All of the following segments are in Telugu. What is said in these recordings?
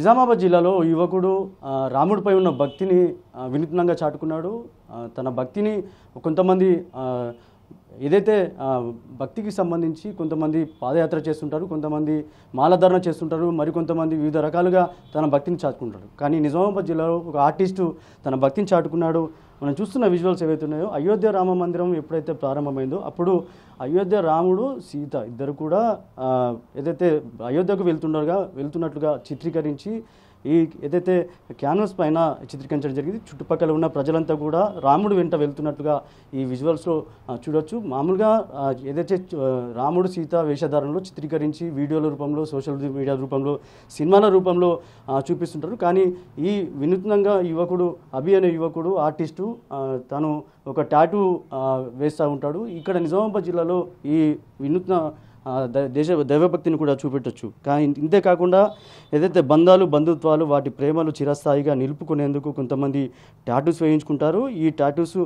నిజామాబాద్ జిల్లాలో యువకుడు రాముడిపై ఉన్న భక్తిని వినూత్నంగా చాటుకున్నాడు. తన భక్తిని కొంతమంది ఏదైతే భక్తికి సంబంధించి కొంతమంది పాదయాత్ర చేస్తుంటారు, కొంతమంది మాలధారణ చేస్తుంటారు, మరికొంతమంది వివిధ రకాలుగా తన భక్తిని చాటుకుంటారు. కానీ నిజామాబాద్ జిల్లాలో ఒక ఆర్టిస్టు తన భక్తిని చాటుకున్నాడు. మనం చూస్తున్న విజువల్స్ ఏవైతే ఉన్నాయో, అయోధ్య రామ మందిరం ఎప్పుడైతే ప్రారంభమైందో అప్పుడు అయోధ్య రాముడు సీత ఇద్దరు కూడా ఏదైతే అయోధ్యకు వెళ్తున్నట్లుగా చిత్రీకరించి ఈ ఏదైతే క్యాన్వాస్ పైన చిత్రీకరించడం జరిగింది. చుట్టుపక్కల ఉన్న ప్రజలంతా కూడా రాముడు వెంట వెళ్తున్నట్లుగా ఈ విజువల్స్లో చూడొచ్చు. మామూలుగా ఏదైతే రాముడు సీత వేషధారణలో చిత్రీకరించి వీడియోల రూపంలో, సోషల్ మీడియా రూపంలో, సినిమాల రూపంలో చూపిస్తుంటారు. కానీ ఈ వినూత్నంగా యువకుడు అభి అనే యువకుడు ఆర్టిస్టు తను ఒక టాటూ వేస్తూ ఉంటాడు. ఇక్కడ నిజామాబాద్ జిల్లాలో ఈ వినూత్న దైవభక్తిని కూడా చూపెట్టచ్చు. కానీ ఇంతే కాకుండా ఏదైతే బంధుత్వాలు వాటి ప్రేమలు చిరస్థాయిగా నిలుపుకునేందుకు కొంతమంది టాటూస్ వేయించుకుంటారు. ఈ టాటూస్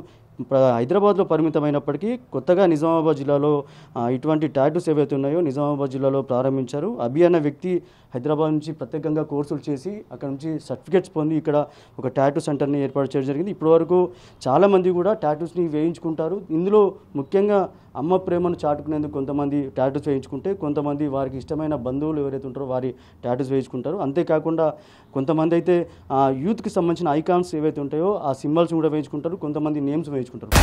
హైదరాబాద్లో పరిమితమైనప్పటికీ కొత్తగా నిజామాబాద్ జిల్లాలో ఇటువంటి టాటూస్ ఏవైతే ఉన్నాయో నిజామాబాద్ జిల్లాలో ప్రారంభించారు. అభి అనే వ్యక్తి హైదరాబాద్ నుంచి ప్రత్యేకంగా కోర్సులు చేసి అక్కడ నుంచి సర్టిఫికేట్స్ పొంది ఇక్కడ ఒక టాటూ సెంటర్ని ఏర్పాటు చేయడం జరిగింది. ఇప్పటివరకు చాలామంది కూడా టాటూస్ని వేయించుకుంటారు. ఇందులో ముఖ్యంగా అమ్మ ప్రేమను చాటుకునేందుకు కొంతమంది టాటూస్ వేయించుకుంటే, కొంతమంది వారికి ఇష్టమైన బంధువులు ఎవరైతే ఉంటారో వారి టాటూస్ వేయించుకుంటారు. అంతేకాకుండా కొంతమంది అయితే యూత్కి సంబంధించిన ఐకాన్స్ ఏవైతే ఉంటాయో ఆ సింబల్స్ కూడా వేయించుకుంటారు, కొంతమంది నేమ్స్ వేయించుకుంటారు.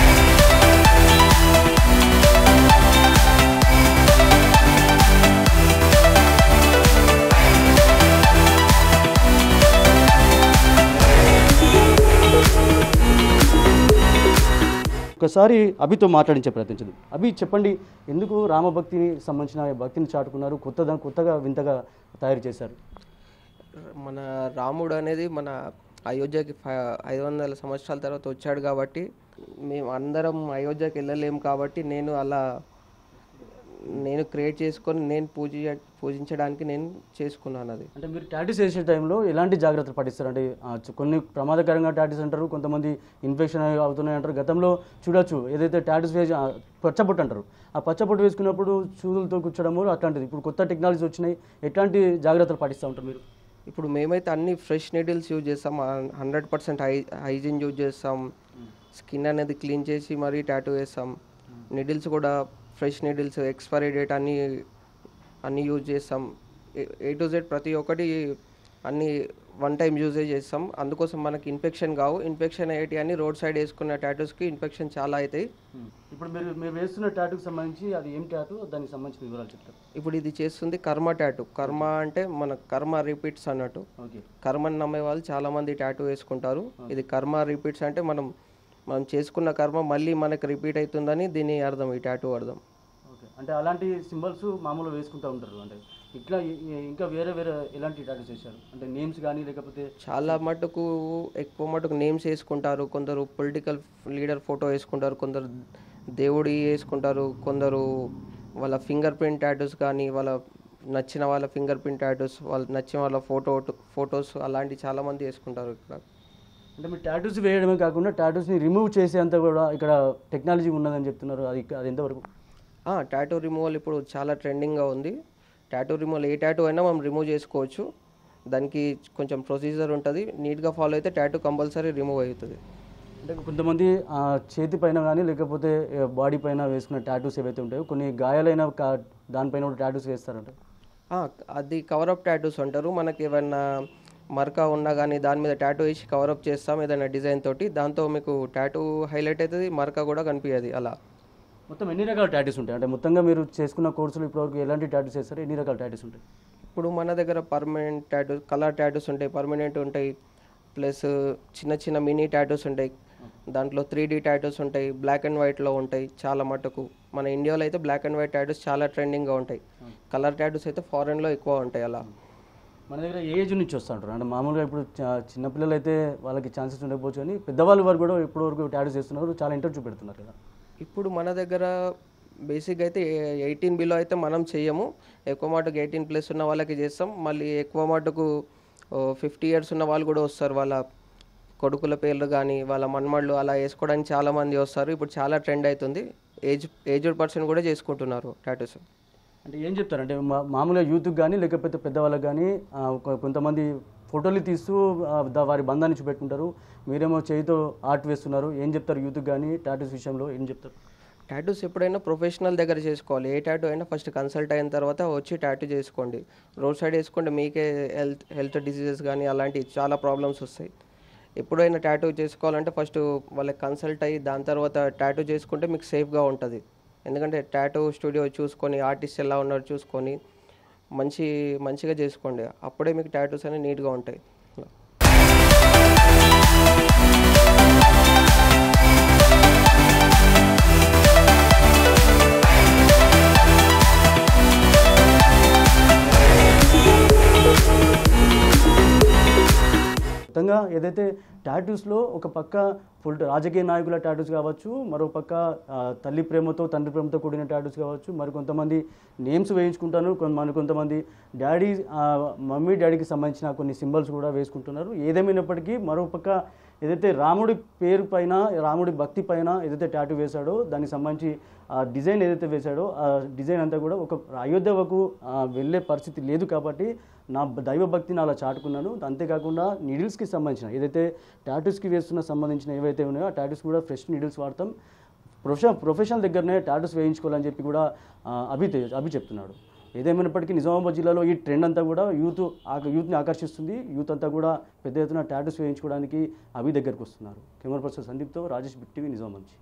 ఒకసారి అభితో మాట్లాడించే ప్రయత్నించదు. అభి, చెప్పండి, ఎందుకు రామభక్తిని సంబంధించిన భక్తిని చాటుకున్నారు, కొత్తగా వింతగా తయారు చేశారు? మన రాముడు అనేది మన అయోధ్యకి 500 సంవత్సరాల తర్వాత వచ్చాడు కాబట్టి మేము అందరం అయోధ్యకి వెళ్ళలేము కాబట్టి నేను క్రియేట్ చేసుకొని నేను పూజించడానికి నేను చేసుకున్నాను. అది అంటే మీరు టాటూస్ వేసే టైంలో ఎలాంటి జాగ్రత్తలు పాటిస్తారు? అంటే కొన్ని ప్రమాదకరంగా టాటూస్ అంటారు, కొంతమంది ఇన్ఫెక్షన్ అవుతున్నాయి అంటారు. గతంలో చూడొచ్చు ఏదైతే టాటూస్ వేసి పచ్చబొట్టు అంటారు, ఆ పచ్చబొట్టు వేసుకున్నప్పుడు చూదులతో కూర్చోడము అట్లాంటిది. ఇప్పుడు కొత్త టెక్నాలజీస్ వచ్చినాయి, ఎట్లాంటి జాగ్రత్తలు పాటిస్తూ ఉంటారు మీరు? ఇప్పుడు మేమైతే అన్ని ఫ్రెష్ నీడిల్స్ యూజ్ చేస్తాం, 100% హైజీన్ యూజ్ చేస్తాం. స్కిన్ అనేది క్లీన్ చేసి మరీ టాటూ వేస్తాం. నీడిల్స్ కూడా ఫ్రెష్ నీడిల్స్, ఎక్స్పైరీ డేట్ అన్నీ యూజ్ చేస్తాం. A to Z ప్రతి ఒక్కటి అన్నీ వన్ టైం యూజేజ్ చేస్తాం. అందుకోసం మనకి ఇన్ఫెక్షన్ కావు. ఇన్ఫెక్షన్ అయ్యేటి అన్ని రోడ్ సైడ్ వేసుకున్న టాటూస్కి ఇన్ఫెక్షన్ చాలా అవుతాయి. ఇప్పుడు మీరు వేస్తున్న టాటూకి సంబంధించి అది ఏం టాటూ, దానికి సంబంధించిన వివరాలు చెప్తారు? ఇప్పుడు ఇది చేస్తుంది కర్మ టాటూ. కర్మ అంటే మన కర్మ రిపీట్స్ అన్నట్టు. కర్మని నమ్మే వాళ్ళు చాలామంది టాటూ వేసుకుంటారు. ఇది కర్మ రిపీట్స్ అంటే మనం చేసుకున్న కర్మ మళ్ళీ మనకు రిపీట్ అవుతుందని దీని అర్థం, ఈ టాటూ అర్థం. ఓకే, అంటే అలాంటి సింబల్స్ మామూలుగా వేసుకుంటూ ఉంటారు. అంటే ఇట్లా ఇంకా వేరే ఎలాంటి టాటూస్ వేశారు? అంటే నేమ్స్ కానీ లేకపోతే చాలా ఎక్కువ మటుకు నేమ్స్ వేసుకుంటారు. కొందరు పొలిటికల్ లీడర్ ఫోటో వేసుకుంటారు, కొందరు దేవుడి వేసుకుంటారు, కొందరు వాళ్ళ ఫింగర్ ప్రింట్ టాటూస్ కానీ నచ్చిన వాళ్ళ ఫింగర్ ప్రింట్ టాటూస్, నచ్చిన వాళ్ళ ఫొటోస్ అలాంటి చాలామంది వేసుకుంటారు ఇక్కడ. అంటే మీరు టాటూస్ వేయడమే కాకుండా టాటూస్ని రిమూవ్ చేసేంత కూడా ఇక్కడ టెక్నాలజీ ఉన్నదని చెప్తున్నారు. అది ఎంతవరకు? టాటూ రిమూవల్ ఇప్పుడు చాలా ట్రెండింగ్గా ఉంది. టాటూ రిమూవల్ ఏ టాటూ అయినా మనం రిమూవ్ చేసుకోవచ్చు. దానికి కొంచెం ప్రొసీజర్ ఉంటుంది, నీట్గా ఫాలో అయితే టాటూ కంపల్సరీ రిమూవ్ అవుతుంది. అంటే కొంతమంది చేతి పైన కానీ లేకపోతే బాడీ పైన వేసుకున్న టాటూస్ ఏవైతే ఉంటాయో కొన్ని గాయాలైన దానిపైన కూడా టాటూస్ వేస్తారంట. అది కవరప్ టాటూస్ అంటారు. మనకి ఏమైనా మరక ఉన్నా కానీ దాని మీద టాటూ వేసి కవరప్ చేస్తాం ఏదైనా డిజైన్ తోటి. దాంతో మీకు టాటూ హైలైట్ అవుతుంది, మరక కూడా కనిపించదు. అలా మొత్తం ఎన్ని రకాల టాటూస్ ఉంటాయి? అంటే మొత్తంగా మీరు చేసుకున్న కోర్సులు ఇప్పటివరకు ఎలాంటి టాటూస్ వేస్తారు, ఎన్ని రకాల టాటూస్ ఉంటాయి? ఇప్పుడు మన దగ్గర పర్మనెంట్ టాటూస్, కలర్ టాటూస్ ఉంటాయి, పర్మనెంట్ ఉంటాయి, ప్లస్ చిన్న మినీ టాటూస్ ఉంటాయి. దాంట్లో 3D టాటూస్ ఉంటాయి, బ్లాక్ అండ్ వైట్లో ఉంటాయి. చాలా మటుకు మన ఇండియాలో అయితే బ్లాక్ అండ్ వైట్ టాటూస్ చాలా ట్రెండింగ్గా ఉంటాయి. కలర్ టాటూస్ అయితే ఫారెన్లో ఎక్కువ ఉంటాయి. అలా మన దగ్గర ఏజ్ నుంచి వస్తూ ఉంటారు. అంటే మామూలుగా ఇప్పుడు చిన్నపిల్లలు అయితే వాళ్ళకి ఛాన్సెస్ ఉండకపోవచ్చు, కానీ పెద్దవాళ్ళు వారు కూడా ఇప్పటివరకు టాటూస్ చేస్తున్నారు, చాలా ఇంట్రెస్ట్ చూపెడుతున్నారు కదా. ఇప్పుడు మన దగ్గర బేసిక్గా అయితే 18 బిలో అయితే మనం చెయ్యము. ఎక్కువ మటుకు 18+ ఉన్న వాళ్ళకి చేస్తాం. మళ్ళీ ఎక్కువ మటుకు 50 years ఉన్న వాళ్ళు కూడా వస్తారు. వాళ్ళ కొడుకుల పేర్లు కానీ వాళ్ళ మన్మళ్ళు అలా వేసుకోవడానికి చాలామంది వస్తారు. ఇప్పుడు చాలా ట్రెండ్ అవుతుంది. ఏజ్డ్ పర్సన్ కూడా చేసుకుంటున్నారు టాటూస్. అంటే ఏం చెప్తారంటే మామూలుగా యూత్కి కానీ లేకపోతే పెద్దవాళ్ళకి కానీ కొంతమంది ఫోటోలు తీస్తూ వారి బంధాన్ని చూపెట్టుకుంటారు. మీరేమో చేయితో ఆర్ట్ వేస్తున్నారు. ఏం చెప్తారు యూత్కి కానీ టాటూస్ విషయంలో ఏం చెప్తారు? టాటూస్ ఎప్పుడైనా ప్రొఫెషనల్ దగ్గర చేసుకోవాలి. ఏ టాటూ అయినా ఫస్ట్ కన్సల్ట్ అయిన తర్వాత వచ్చి టాటూ చేసుకోండి. రోడ్ సైడ్ వేసుకుంటే మీకే హెల్త్ డిసీజెస్ కానీ అలాంటివి చాలా ప్రాబ్లమ్స్ వస్తాయి. ఎప్పుడైనా టాటూ చేసుకోవాలంటే ఫస్ట్ వాళ్ళకి కన్సల్ట్ అయ్యి దాని తర్వాత టాటూ చేసుకుంటే మీకు సేఫ్గా ఉంటుంది. ఎందుకంటే టాటూ స్టూడియో చూసుకొని ఆర్టిస్ట్ ఎలా ఉన్నారో చూసుకొని మంచిగా చేసుకోండి. అప్పుడే మీకు టాటూస్ అనేవి నీట్గా ఉంటాయి. మొత్తంగా ఏదైతే టాటూస్లో ఒక పక్క రాజకీయ నాయకుల టాటూస్ కావచ్చు, మరో పక్క తల్లి ప్రేమతో తండ్రి ప్రేమతో కూడిన టాటూస్ కావచ్చు, మరి కొంతమంది నేమ్స్ వేయించుకుంటారు, కొంతమంది మమ్మీ డాడీకి సంబంధించిన కొన్ని సింబల్స్ కూడా వేసుకుంటున్నారు. ఏదేమైనప్పటికీ మరో పక్క ఏదైతే రాముడి పేరు పైన రాముడి భక్తి పైన ఏదైతే టాటూ వేశాడో దానికి సంబంధించి ఆ డిజైన్ ఏదైతే వేశాడో ఆ డిజైన్ అంతా కూడా ఒక అయోధ్యకు వెళ్ళే పరిస్థితి లేదు కాబట్టి నా దైవభక్తిని అలా చాటుకున్నాను. అంతేకాకుండా నీడిల్స్కి సంబంధించిన ఏదైతే టాటూస్కి వేస్తున్న సంబంధించిన ఏవైతే ఉన్నాయో ఆ టాటూస్ కూడా ఫ్రెష్ నీడిల్స్ వాడతాం. ప్రొఫెషనల్ దగ్గరనే టాటూస్ వేయించుకోవాలని చెప్పి కూడా అభి చెప్తున్నాడు. ఏదేమైనప్పటికీ నిజామాబాద్ జిల్లాలో ఈ ట్రెండ్ అంతా కూడా యూత్ని ఆకర్షిస్తుంది. యూత్ అంతా కూడా పెద్ద ఎత్తున టాటూస్ వేయించుకోవడానికి అభి దగ్గరకు వస్తున్నారు. కెమెరా పర్సన్ సందీప్తో రాజేష్, బిగ్ టీవీ, నిజామాబాద్ నుంచి.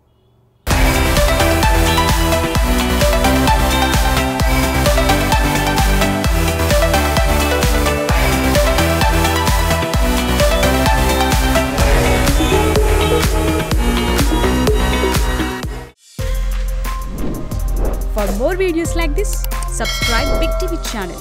For more videos like this, subscribe Big TV channel.